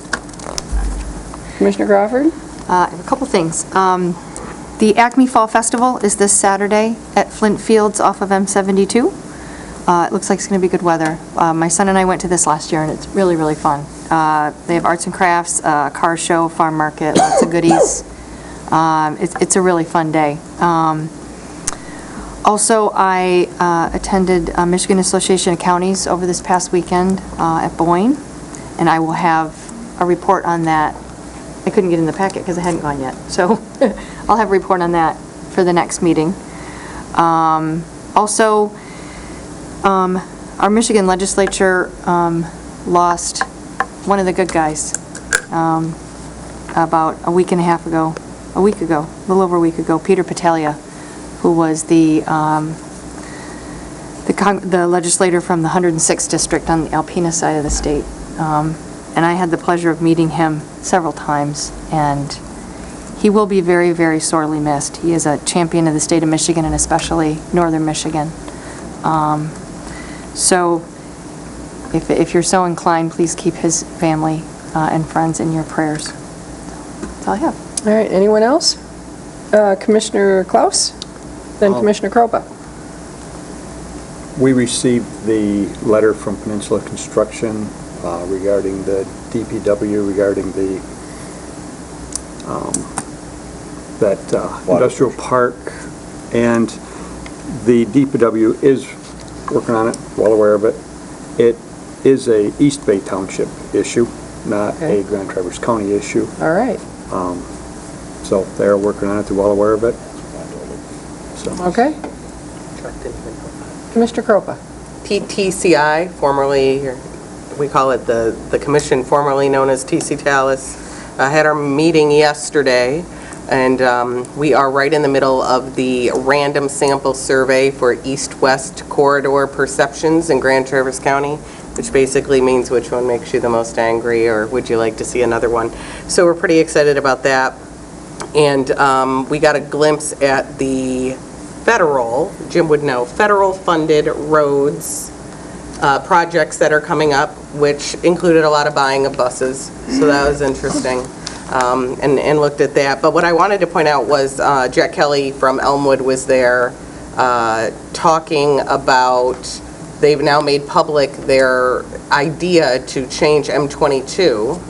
G: Commissioner Crawford?
D: I have a couple things. The Acme Fall Festival is this Saturday at Flint Fields off of M72. It looks like it's going to be good weather. My son and I went to this last year, and it's really, really fun. They have arts and crafts, car show, farm market, lots of goodies. It's a really fun day. Also, I attended Michigan Association of Counties over this past weekend at Boyne, and I will have a report on that. I couldn't get in the packet because I hadn't gone yet, so I'll have a report on that for the next meeting. Also, our Michigan legislature lost one of the good guys about a week ago, a little over a week ago, Peter Patalia, who was the legislator from the 106th district on the Alpena side of the state. And I had the pleasure of meeting him several times, and he will be very, very sorely missed. He is a champion of the state of Michigan, and especially northern Michigan. So if you're so inclined, please keep his family and friends in your prayers. That's all I have.
G: All right, anyone else? Commissioner Klaus? Then Commissioner Kroppa.
C: We received the letter from Peninsula Construction regarding the DPW, regarding the, industrial park, and the DPW is working on it, well aware of it. It is a East Bay Township issue, not a Grand Traverse County issue.
G: All right.
C: So they're working on it, they're well aware of it. So.
G: Okay. Commissioner Kropa.
A: TCI, formerly, we call it the commission formerly known as TC Talus, had our meeting yesterday, and we are right in the middle of the random sample survey for east-west corridor perceptions in Grand Traverse County, which basically means which one makes you the most angry, or would you like to see another one. So we're pretty excited about that. And we got a glimpse at the federal, Jim would know, federal-funded roads projects that are coming up, which included a lot of buying of buses. So that was interesting, and looked at that. But what I wanted to point out was Jack Kelly from Elmwood was there talking about, they've now made public their idea to change M22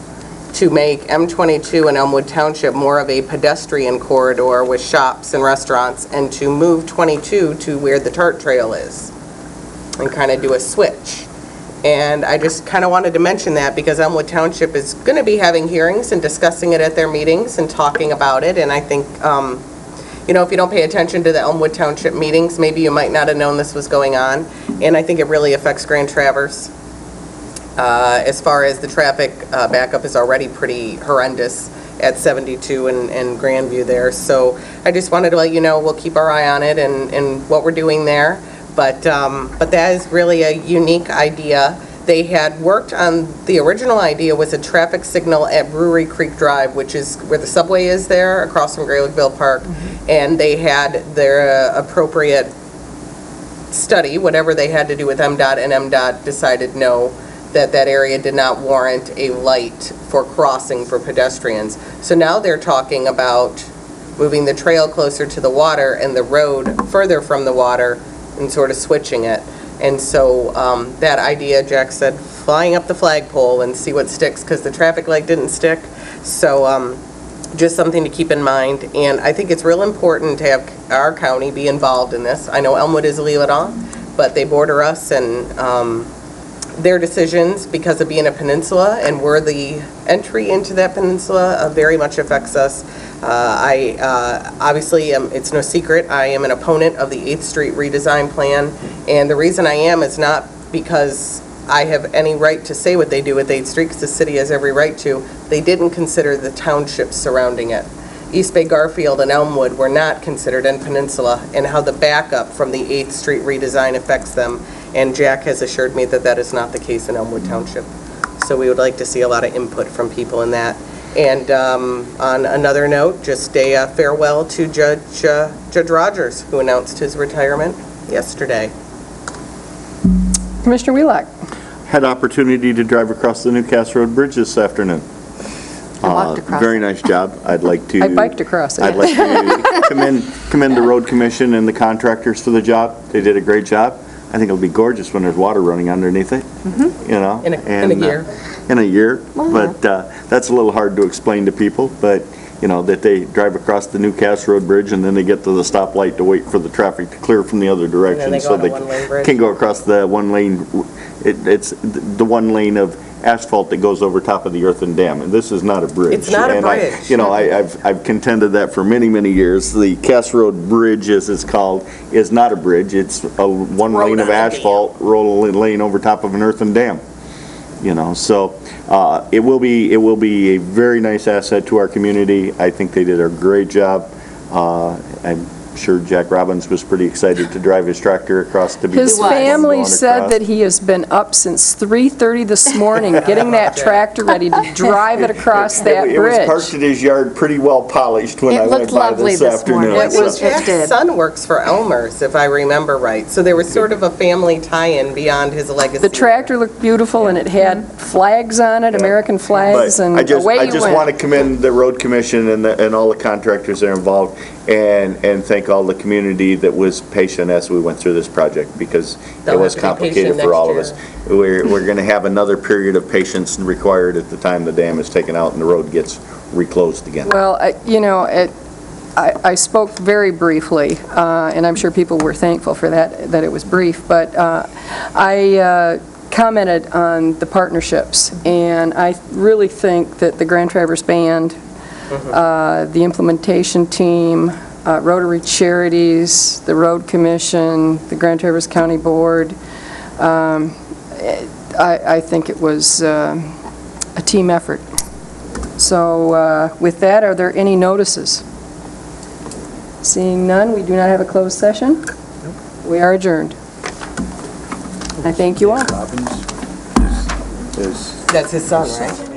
A: to make M22 and Elmwood Township more of a pedestrian corridor with shops and restaurants, and to move 22 to where the TART trail is, and kind of do a switch. And I just kind of wanted to mention that because Elmwood Township is going to be having hearings and discussing it at their meetings and talking about it. And I think, you know, if you don't pay attention to the Elmwood Township meetings, maybe you might not have known this was going on. And I think it really affects Grand Traverse. As far as the traffic backup is already pretty horrendous at 72 and Grandview there. So I just wanted to let you know we'll keep our eye on it and what we're doing there. But that is really a unique idea. They had worked on, the original idea was a traffic signal at Brewery Creek Drive, which is where the subway is there, across from Graywickville Park. Mm-hmm. And they had their appropriate study, whatever they had to do with MDOT, and MDOT decided no, that area did not warrant a light for crossing for pedestrians. So now they're talking about moving the trail closer to the water and the road further from the water and sort of switching it. And so that idea, Jack said, flying up the flagpole and see what sticks, because the traffic light didn't stick. So just something to keep in mind. And I think it's real important to have our county be involved in this. I know Elmwood is Leelanau, but they border us, and their decisions, because of being a peninsula and we're the entry into that peninsula, very much affects us. I obviously it's no secret, I am an opponent of the 8th Street redesign plan, and the reason I am is not because I have any right to say what they do with 8th Street, because the city has every right to. They didn't consider the townships surrounding it. East Bay, Garfield, and Elmwood were not considered in Peninsula, and how the backup from the 8th Street redesign affects them. And Jack has assured me that that is not the case in Elmwood Township. So we would like to see a lot of input from people in that. And on another note, just a farewell to Judge Rogers, who announced his retirement yesterday.
G: Commissioner Wheelock.
F: Had opportunity to drive across the Newcastle Road Bridge this afternoon.
D: walked across
F: Very
D: it.
F: nice job. I'd like to.
G: I biked across it.
F: I'd like to commend the road commission and the contractors for the job. They did a great job. I think it'll be gorgeous when there's water running underneath it, you know.
A: In a year.
F: In a year,
D: Well,
F: but that's a little hard to explain to people, but, you know, that they drive across the Newcastle Road Bridge and then they get to the stoplight to wait for the traffic to clear from the other direction.
A: they go
F: so
A: on a
F: they
A: one-lane bridge.
F: can go across the one lane, it's the one lane of asphalt that goes over top of the earthen dam, and this is not a bridge.
A: It's not a
F: And
A: bridge.
F: I've contended that for many, many years. The Cass Road Bridge, as it's called, is not a bridge. It's a one
A: road
F: lane of
A: on a dam.
F: asphalt rolling lane over top of an earthen dam. You know, so it will be a very nice asset to our community. I think they did a great job. I'm sure Jack Robbins was pretty excited to drive his tractor across to be.
G: His family
F: going
G: said
F: across.
G: that he has been up since 3:30 this morning, getting that tractor ready to drive it across that
F: It was
G: bridge.
F: parked at his yard, pretty well polished when
D: It
F: I went
D: looked
F: by
D: lovely
F: this
D: this
F: afternoon.
D: morning.
A: Well,
D: It
A: Jack's
D: did.
A: son works for Elmer's, if I remember right. So there was sort of a family tie-in beyond his legacy.
G: The tractor looked beautiful, and it had flags on it, American flags,
F: But
G: and
F: I just
G: away you
F: want to
G: went.
F: commend the road commission and all the contractors that are involved. and thank all the community that was patient as we went through this project, because
A: They'll
F: it was
A: have to be
F: complicated
A: patient
F: for all of
A: next
F: us. We're going to have another period of patience required at the time the dam is taken out and the road gets reclosed again.
G: Well, I spoke very briefly, and I'm sure people were thankful for that it was brief, but I commented on the partnerships, and I really think that the Grand Traverse Band, the implementation team, Rotary Charities, the Road Commission, the Grand Traverse County Board, I think it was a team effort. So with that, are there any notices? Seeing none, we do not have a closed session. We are adjourned. I thank you all.
C: Robbins is
A: That's his son, right?